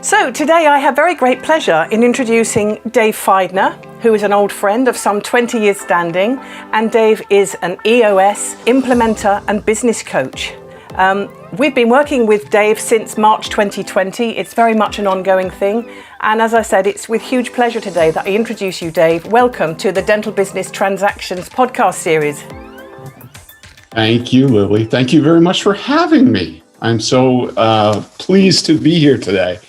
So today I have very great pleasure in introducing Dave Feidner, who is an old friend of some 20 years standing, and Dave is an EOS implementer and business coach. We've been working with Dave since March 2020. It's very much an ongoing thing. And as I said, it's with huge pleasure today that I introduce you, Dave. Welcome to the Dental Business Transactions podcast series. Thank you, Lily. Thank you very much for having me. I'm so pleased to be here today.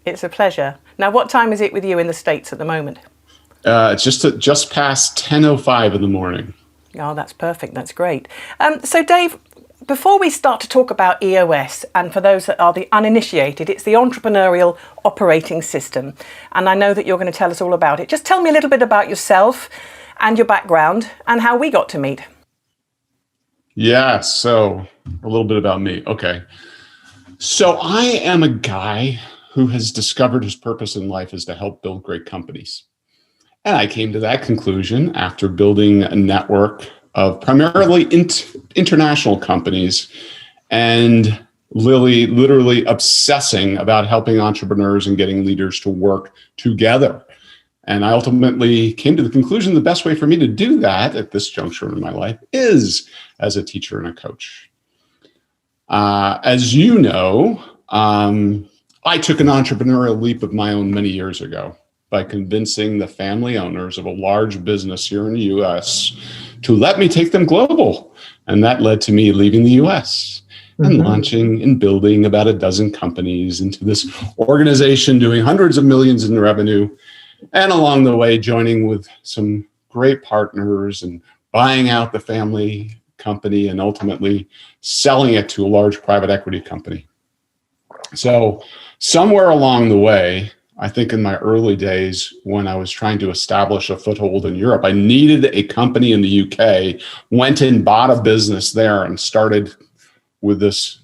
It's a pleasure. Now, what time is it with you in the States at the moment? It's just past 10:05 in the morning. Oh, that's perfect. That's great. So, Dave, before we start to talk about EOS, and for those that are the uninitiated, it's the Entrepreneurial Operating System. And I know that you're going to tell us all about it. Just tell me a little bit about yourself and your background and how we got to meet. Yeah, so a little bit about me. Okay. So I am a guy who has discovered his purpose in life is to help build great companies. And I came to that conclusion after building a network of primarily international companies and literally obsessing about helping entrepreneurs and getting leaders to work together. And I ultimately came to the conclusion the best way for me to do that at this juncture in my life is as a teacher and a coach. As you know, I took an entrepreneurial leap of my own many years ago by convincing the family owners of a large business here in the US to let me take them global. And that led to me leaving the US and launching and building about a dozen companies into this organization, doing hundreds of millions in revenue. And along the way, joining with some great partners and buying out the family company and ultimately selling it to a large private equity company. So somewhere along the way, I think in my early days when I was trying to establish a foothold in Europe, I needed a company in the UK, went and bought a business there and started with this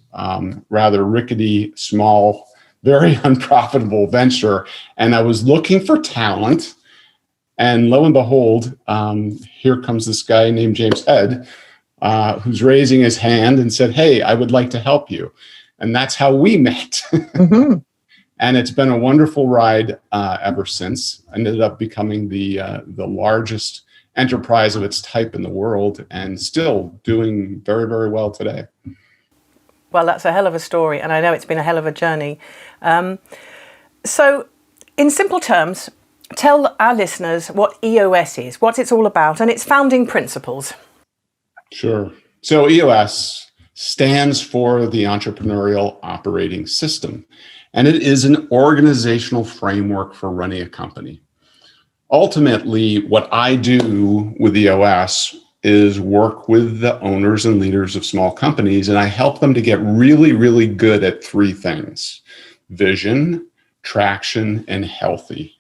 rather rickety, small, very unprofitable venture. And I was looking for talent. And lo and behold, here comes this guy named James Head, who's raising his hand and said, "Hey, I would like to help you." And that's how we met. And it's been a wonderful ride ever since. I ended up becoming the largest enterprise of its type in the world and still doing very, very well today. Well, that's a hell of a story, and I know it's been a hell of a journey. So, in simple terms, tell our listeners what EOS is, what it's all about, and its founding principles. Sure. So EOS stands for the Entrepreneurial Operating System, and it is an organizational framework for running a company. Ultimately, what I do with EOS is work with the owners and leaders of small companies, and I help them to get really, really good at three things: vision, traction, and healthy.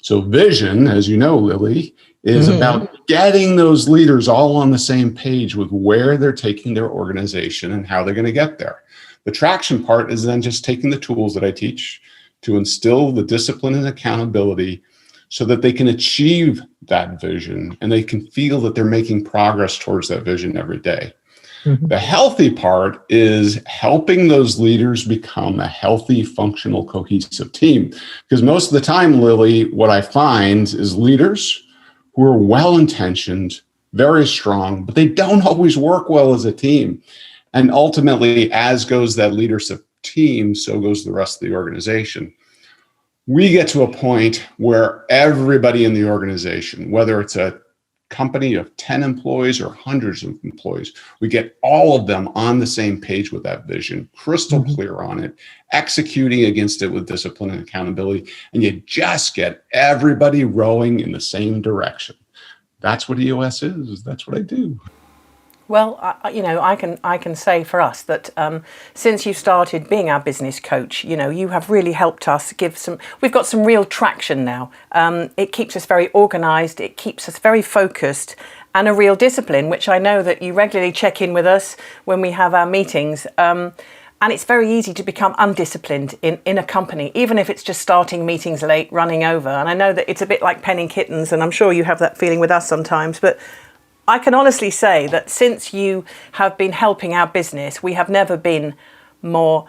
So vision, as you know, Lily, is about getting those leaders all on the same page with where they're taking their organization and how they're going to get there. The traction part is then just taking the tools that I teach to instill the discipline and accountability so that they can achieve that vision and they can feel that they're making progress towards that vision every day. The healthy part is helping those leaders become a healthy, functional, cohesive team. Because most of the time, Lily, what I find is leaders who are well-intentioned, very strong, but they don't always work well as a team. And ultimately, as goes that leadership team, so goes the rest of the organization. We get to a point where everybody in the organization, whether it's a company of 10 employees or hundreds of employees, we get all of them on the same page with that vision, crystal clear on it, executing against it with discipline and accountability, and you just get everybody rowing in the same direction. That's what EOS is. That's what I do. Well, I can say for us that since you started being our business coach, you have really helped us we've got some real traction now. It keeps us very organized, it keeps us very focused, and a real discipline, which I know that you regularly check in with us when we have our meetings. And it's very easy to become undisciplined in a company, even if it's just starting meetings late, running over. And I know that it's a bit like penning kittens, and I'm sure you have that feeling with us sometimes, but I can honestly say that since you have been helping our business, we have never been more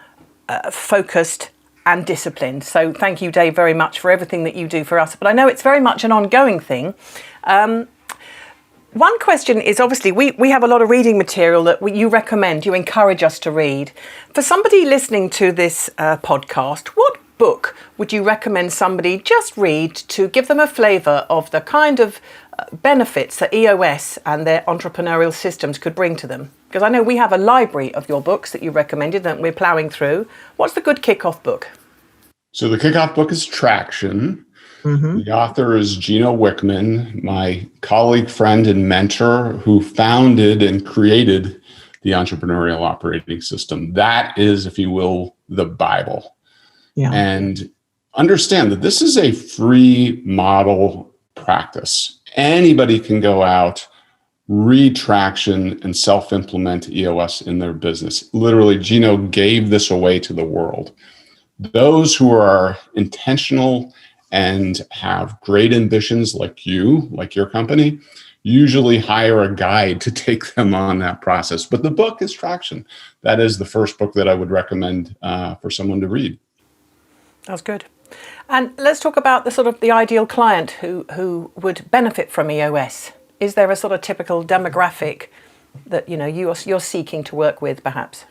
focused and disciplined. So thank you, Dave, very much for everything that you do for us. But I know it's very much an ongoing thing. One question is, obviously, we have a lot of reading material that you recommend, you encourage us to read. For somebody listening to this podcast, what book would you recommend somebody just read to give them a flavour of the kind of benefits that EOS and their entrepreneurial systems could bring to them? Because I know we have a library of your books that you recommended that we're ploughing through. What's the good kick-off book? So the kickoff book is Traction. The author is Gino Wickman, my colleague, friend, and mentor who founded and created the Entrepreneurial Operating System. That is, if you will, the Bible. Yeah. And understand that this is a free model practice. Anybody can go out, read Traction, and self-implement EOS in their business. Literally, Gino gave this away to the world. Those who are intentional and have great ambitions like your company, usually hire a guide to take them on that process. But the book is Traction. That is the first book that I would recommend for someone to read. That's good. And let's talk about the ideal client who would benefit from EOS. Is there a sort of typical demographic that you're seeking to work with, perhaps?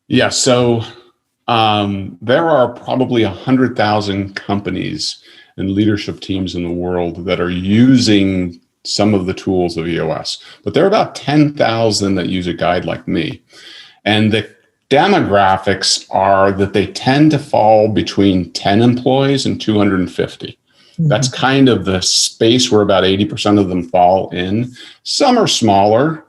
Yeah. So there are probably 100,000 companies and leadership teams in the world that are using some of the tools of EOS, but there are about 10,000 that use a guide like me. And the demographics are that they tend to fall between 10 employees and 250. That's kind of the space where about 80% of them fall in. Some are smaller,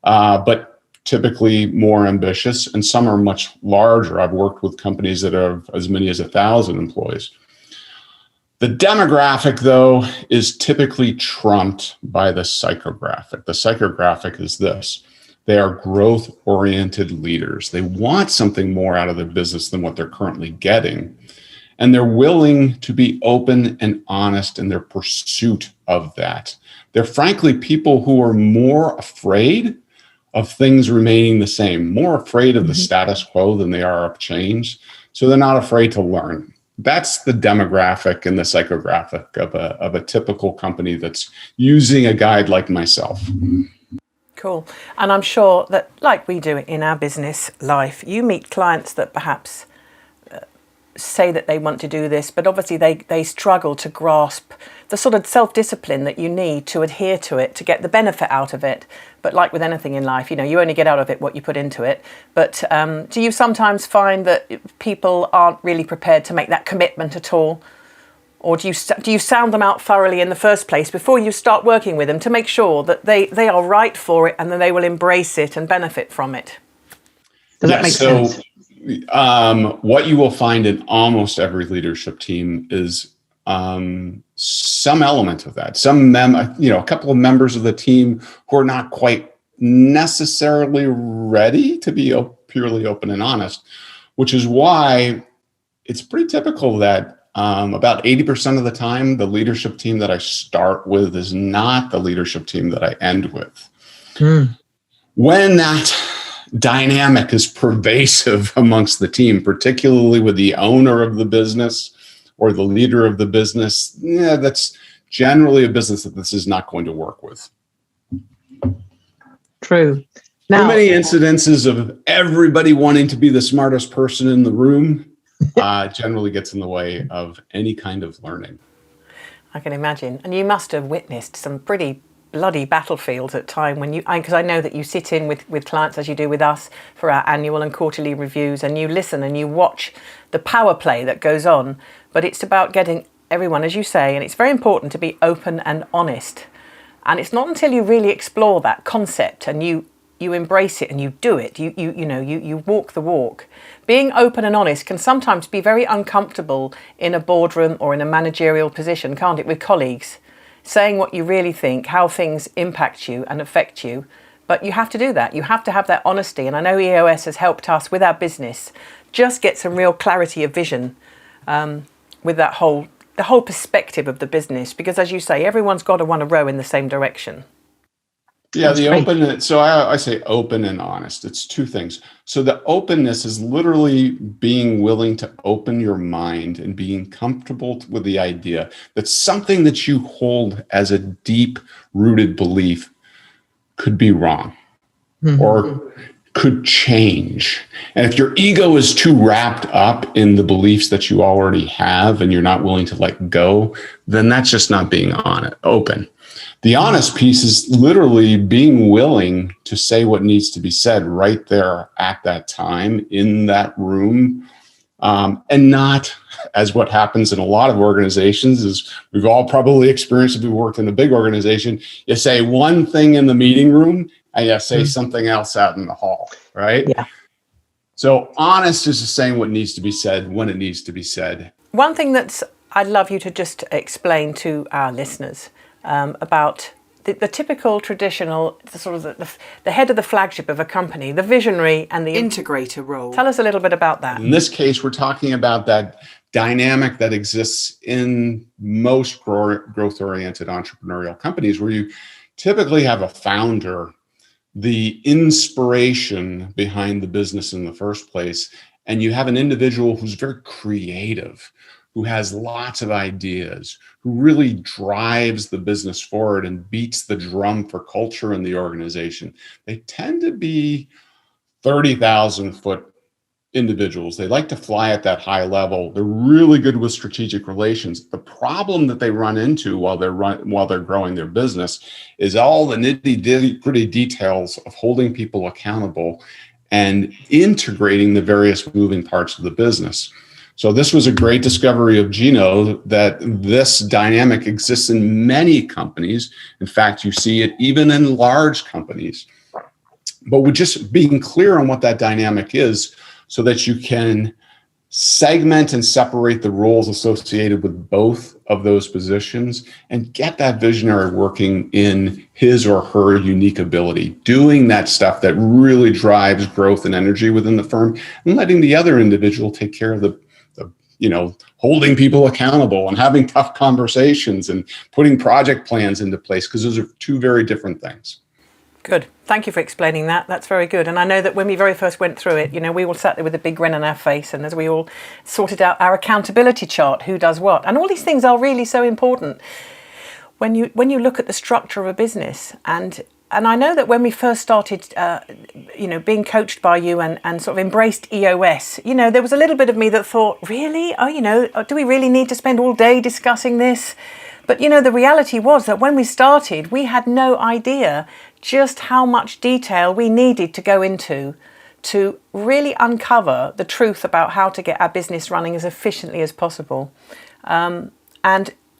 but typically more ambitious, and some are much larger. I've worked with companies that have as many as 1,000 employees. The demographic, though, is typically trumped by the psychographic. The psychographic is this. They are growth-oriented leaders. They want something more out of their business than what they're currently getting. And they're willing to be open and honest in their pursuit of that. They're frankly people who are more afraid of things remaining the same, more afraid of the status quo than they are of change. So they're not afraid to learn. That's the demographic and the psychographic of a typical company that's using a guide like myself. Cool. And I'm sure that, like we do in our business life, you meet clients that perhaps say that they want to do this, but obviously they struggle to grasp the sort of self-discipline that you need to adhere to it, to get the benefit out of it. But like with anything in life, you only get out of it what you put into it. But do you sometimes find that people aren't really prepared to make that commitment at all? Or do you sound them out thoroughly in the first place before you start working with them to make sure that they are right for it and that they will embrace it and benefit from it? Does that make sense? What you will find in almost every leadership team is some element of that. A couple of members of the team who are not quite necessarily ready to be purely open and honest, which is why it's pretty typical that about 80% of the time, the leadership team that I start with is not the leadership team that I end with. When that dynamic is pervasive amongst the team, particularly with the owner of the business or the leader of the business, that's generally a business that this is not going to work with. True. Too many incidences of everybody wanting to be the smartest person in the room generally gets in the way of any kind of learning. I can imagine. And you must have witnessed some pretty bloody battlefields at time when because I know that you sit in with clients as you do with us for our annual and quarterly reviews, and you listen and you watch the power play that goes on. But it's about getting everyone, as you say, and it's very important to be open and honest. And it's not until you really explore that concept and you embrace it and you do it, you walk the walk. Being open and honest can sometimes be very uncomfortable in a boardroom or in a managerial position, can't it, with colleagues? Saying what you really think, how things impact you and affect you. But you have to do that. You have to have that honesty. And I know EOS has helped us with our business just get some real clarity of vision with the whole perspective of the business. Because as you say, everyone's got to want to row in the same direction. Yeah, That's the great. openness. So I say open and honest. It's two things. So the openness is literally being willing to open your mind and being comfortable with the idea that something that you hold as a deep rooted belief could be wrong or could change. And if your ego is too wrapped up in the beliefs that you already have and you're not willing to let go, then that's just not being open. The honest piece is literally being willing to say what needs to be said right there at that time in that room, and not, as what happens in a lot of organizations, is we've all probably experienced if we worked in a big organization, you say one thing in the meeting room and you say something else out in the hall, right? Yeah. So honest is just saying what needs to be said when it needs to be said. One thing I'd love you to just explain to our listeners about the typical traditional, the head of the flagship of a company, the visionary and the integrator role. Tell us a little bit about that. In this case, we're talking about that dynamic that exists in most growth-oriented entrepreneurial companies, where you typically have a founder, the inspiration behind the business in the first place, and you have an individual who's very creative, who has lots of ideas, who really drives the business forward and beats the drum for culture in the organization. They tend to be 30,000-foot individuals. They like to fly at that high level. They're really good with strategic relations. The problem that they run into while they're growing their business is all the nitty-gritty details of holding people accountable and integrating the various moving parts of the business. So this was a great discovery of Gino, that this dynamic exists in many companies. In fact, you see it even in large companies. But with just being clear on what that dynamic is, so that you can segment and separate the roles associated with both of those positions and get that visionary working in his or her unique ability, doing that stuff that really drives growth and energy within the firm, and letting the other individual take care of the holding people accountable and having tough conversations and putting project plans into place, because those are two very different things. Good. Thank you for explaining that. That's very good. And I know that when we very first went through it, we all sat there with a big grin on our face, and as we all sorted out our accountability chart, who does what, and all these things are really so important when you look at the structure of a business. And I know that when we first started, being coached by you and sort of embraced EOS, there was a little bit of me that thought, really? Do we really need to spend all day discussing this? But, the reality was that when we started, we had no idea just how much detail we needed to go into to really uncover the truth about how to get our business running as efficiently as possible. And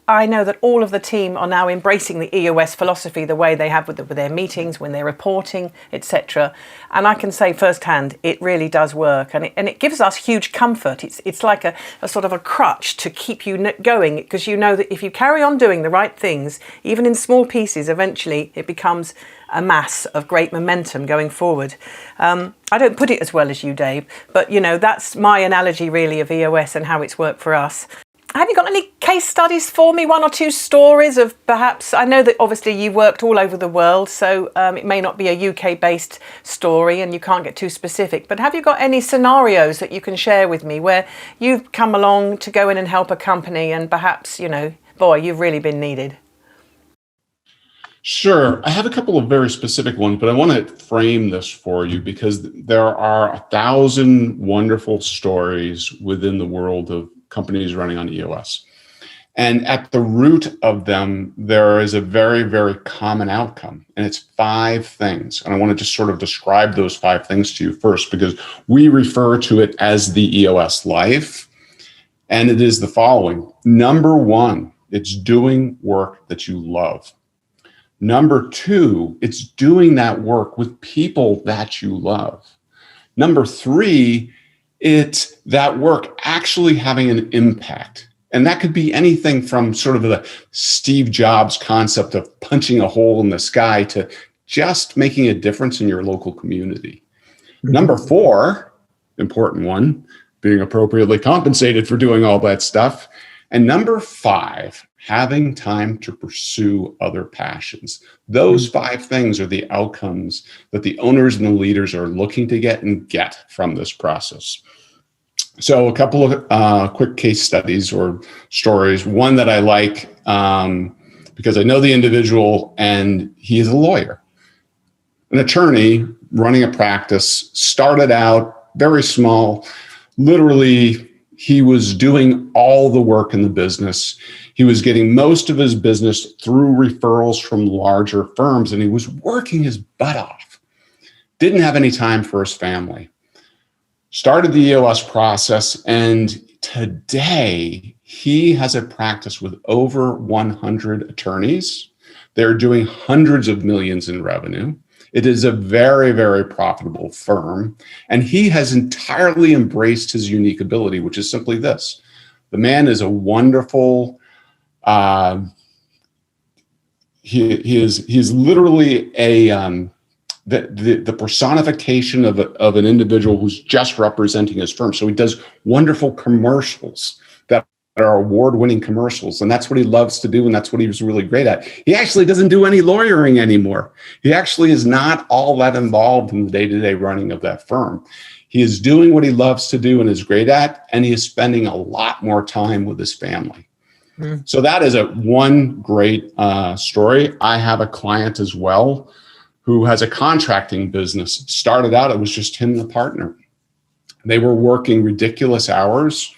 I know that all of the team are now embracing the EOS philosophy the way they have with their meetings, when they're reporting, etc. And I can say firsthand, it really does work, and it gives us huge comfort. It's like a sort of a crutch to keep you going, because you know that if you carry on doing the right things, even in small pieces, eventually it becomes a mass of great momentum going forward. I don't put it as well as you, Dave, but that's my analogy really of EOS and how it's worked for us. Have you got any case studies for me? One or two stories of perhaps, I know that obviously you worked all over the world, so it may not be a UK-based story and you can't get too specific, but have you got any scenarios that you can share with me where you've come along to go in and help a company and perhaps, you've really been needed? Sure. I have a couple of very specific ones, but I want to frame this for you because there are 1,000 wonderful stories within the world of companies running on EOS. And at the root of them, there is a very, very common outcome, and it's 5 things. And I want to just sort of describe those 5 things to you first, because we refer to it as the EOS life. And it is the following. Number 1, it's doing work that you love. Number 2, it's doing that work with people that you love. Number 3, it's that work actually having an impact. And that could be anything from sort of the Steve Jobs concept of punching a hole in the sky to just making a difference in your local community. Number 4, important one, being appropriately compensated for doing all that stuff. And number 5, having time to pursue other passions. Those 5 things are the outcomes that the owners and the leaders are looking to get and get from this process. So a couple of quick case studies or stories. One that I like because I know the individual and he is a lawyer, an attorney running a practice, started out very small. Literally, he was doing all the work in the business. He was getting most of his business through referrals from larger firms, and he was working his butt off. Didn't have any time for his family. Started the EOS process, and today he has a practice with over 100 attorneys. They're doing hundreds of millions in revenue. It is a very, very profitable firm, and he has entirely embraced his unique ability, which is simply this. The man is a wonderful, he is literally the personification of an individual who's just representing his firm. So he does wonderful commercials that are award-winning commercials, and that's what he loves to do, and that's what he was really great at. He actually doesn't do any lawyering anymore. He actually is not all that involved in the day-to-day running of that firm. He is doing what he loves to do and is great at, and he is spending a lot more time with his family. So that is one great story. I have a client as well who has a contracting business. Started out, it was just him and the partner. They were working ridiculous hours,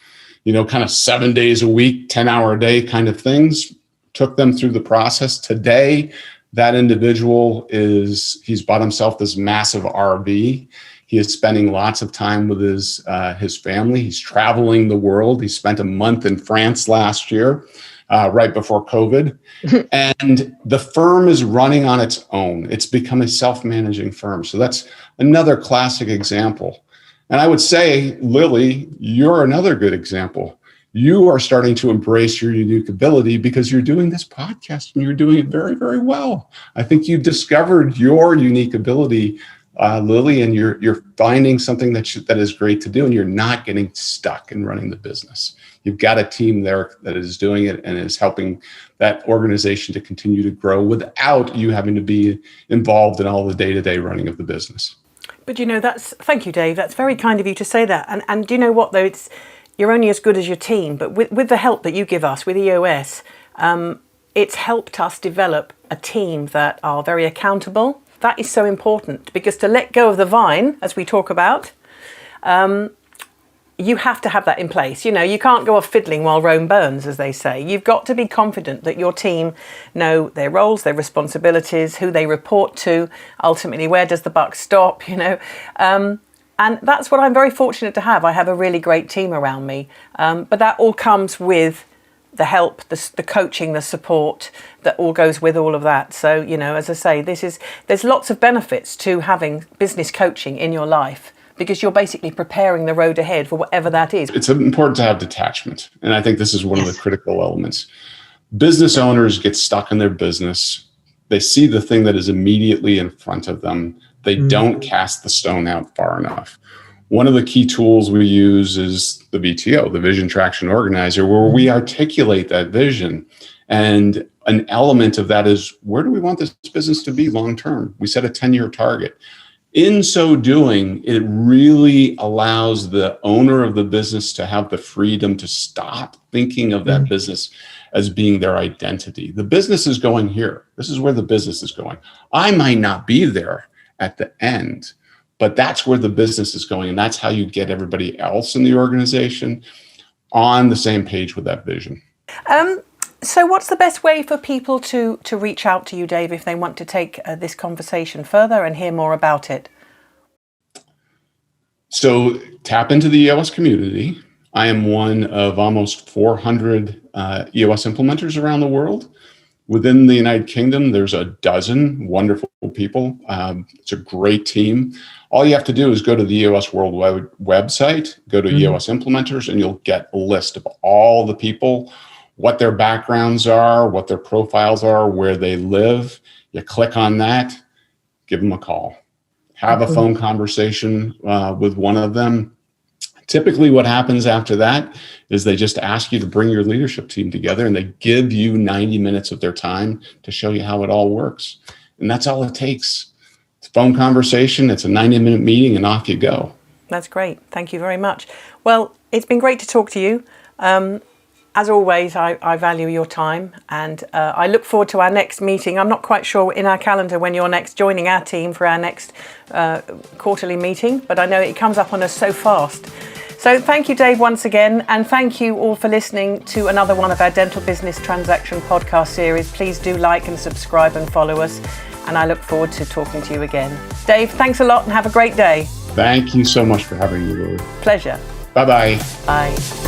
kind of 7 days a week, 10-hour-a-day kind of things. Took them through the process. Today, that individual he's bought himself this massive RV. He is spending lots of time with his family. He's traveling the world. He spent a month in France last year, right before COVID. And the firm is running on its own. It's become a self-managing firm. So that's another classic example. And I would say, Lily, you're another good example. You are starting to embrace your unique ability because you're doing this podcast and you're doing it very, very well. I think you've discovered your unique ability, Lily, and you're finding something that is great to do, and you're not getting stuck in running the business. You've got a team there that is doing it and is helping that organization to continue to grow without you having to be involved in all the day-to-day running of the business. But thank you, Dave. That's very kind of you to say that. And do you know what though? You're only as good as your team. But with the help that you give us with EOS, it's helped us develop a team that are very accountable. That is so important, because to let go of the vine, as we talk about, you have to have that in place. You can't go off fiddling while Rome burns, as they say. You've got to be confident that your team know their roles, their responsibilities, who they report to, ultimately where does the buck stop, and that's what I'm very fortunate to have. I have a really great team around me, but that all comes with the help, the coaching, the support that all goes with all of that. So, as I say, there's lots of benefits to having business coaching in your life, because you're basically preparing the road ahead for whatever that is. It's important to have detachment. And I think this is one of the critical elements. Business owners get stuck in their business. They see the thing that is immediately in front of them. They don't cast the stone out far enough. One of the key tools we use is the VTO, the Vision Traction Organizer, where we articulate that vision. And an element of that is, where do we want this business to be long term? We set a 10-year target. In so doing, it really allows the owner of the business to have the freedom to stop thinking of that business as being their identity. The business is going here. This is where the business is going. I might not be there at the end, but that's where the business is going. And that's how you get everybody else in the organization on the same page with that vision. So what's the best way for people to reach out to you, Dave, if they want to take this conversation further and hear more about it? So tap into the EOS community. I am one of almost 400 EOS implementers around the world. Within the United Kingdom, there's a dozen wonderful people. It's a great team. All you have to do is go to the EOS World website, go to EOS Implementers, and you'll get a list of all the people, what their backgrounds are, what their profiles are, where they live. You click on that, give them a call. Have a phone conversation with one of them. Typically what happens after that is they just ask you to bring your leadership team together, and they give you 90 minutes of their time to show you how it all works. And that's all it takes. It's a phone conversation, it's a 90-minute meeting, and off you go. That's great. Thank you very much. Well, it's been great to talk to you. As always, I value your time, and I look forward to our next meeting. I'm not quite sure in our calendar when you're next joining our team for our next quarterly meeting, but I know it comes up on us so fast. So thank you, Dave, once again, and thank you all for listening to another one of our Dental Business Transaction podcast series. Please do like and subscribe and follow us, and I look forward to talking to you again. Dave, thanks a lot and have a great day. Thank you so much for having me, Lily. Pleasure. Bye-bye. Bye.